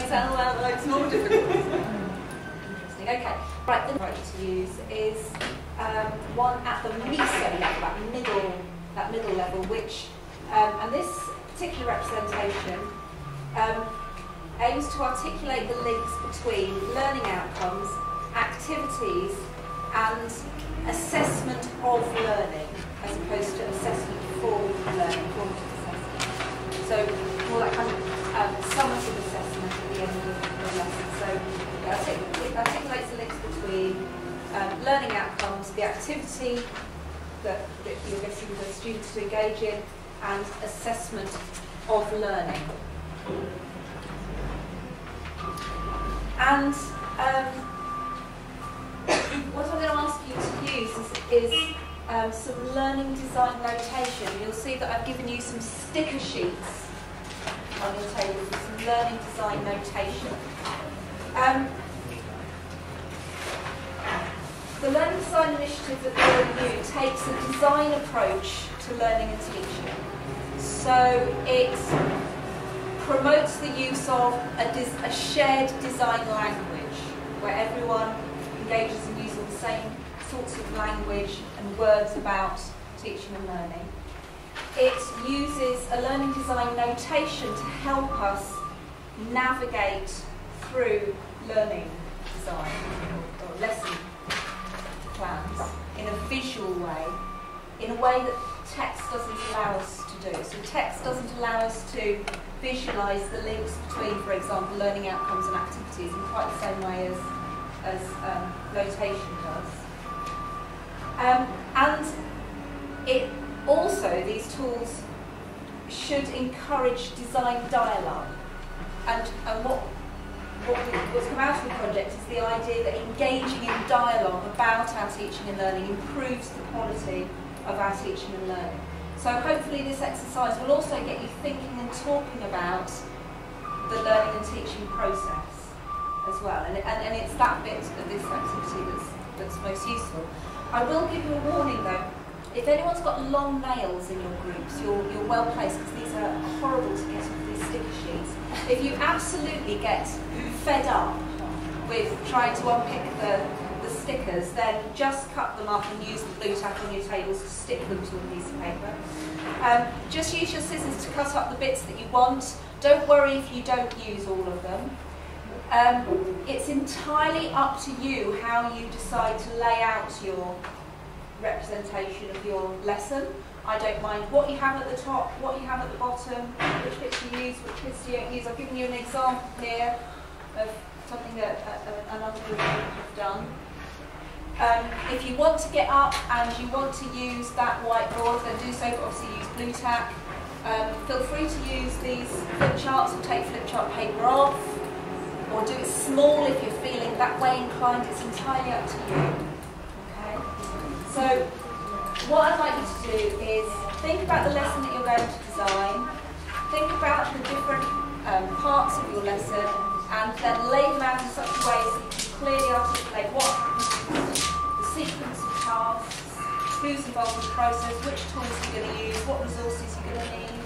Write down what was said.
makes it loads more difficult. Interesting. Okay. Right. The approach to use is one at the meso level, that middle level, which and this particular representation aims to articulate the links between learning outcomes, activities, and assessment of learning, as opposed to assessment for learning, formative assessment. So more like kind of summative assessment at the end of the lesson. So it articulates the links between learning outcomes, the activity that you're getting the students to engage in, and assessment of learning. And what I'm going to ask you to use is some learning design notation. You'll see that I've given you some sticker sheets on your table with some learning design notation. The Learning Design Initiative at the LMU takes a design approach to learning and teaching. So it promotes the use of a shared design language, where everyone engages in using the same sorts of language and words about teaching and learning. It uses a learning design notation to help us navigate through learning design or lesson plans in a visual way, in a way that text doesn't allow us to do. So text doesn't allow us to visualise the links between, for example, learning outcomes and activities in quite the same way as notation does. And it also, these tools should encourage design dialogue. And what's come out of the project is the idea that engaging in dialogue about our teaching and learning improves the quality of our teaching and learning. So hopefully this exercise will also get you thinking and talking about the learning and teaching process as well. And it's that bit of this activity that's most useful. I will give you a warning though. If anyone's got long nails in your groups, you're well placed, because these are horrible to get off these sticker sheets. If you absolutely get fed up with trying to unpick the stickers, then just cut them up and use the blue tack on your tables to stick them to a piece of paper. Just use your scissors to cut up the bits that you want. Don't worry if you don't use all of them. It's entirely up to you how you decide to lay out your representation of your lesson. I don't mind what you have at the top, what you have at the bottom, which bits you use, which bits you don't use. I've given you an example here of something that another group have done. If you want to get up and you want to use that whiteboard, then do so, but obviously use blue tack. Feel free to use these flip charts or take flip chart paper off, or do it small if you're feeling that way inclined. It's entirely up to you. Okay? So what I'd like you to do is think about the lesson that you're going to design, think about the different parts of your lesson, and then lay them out in such a way so you can clearly articulate what the sequence of tasks, who's involved in the process, which tools you're going to use, what resources you're going to need,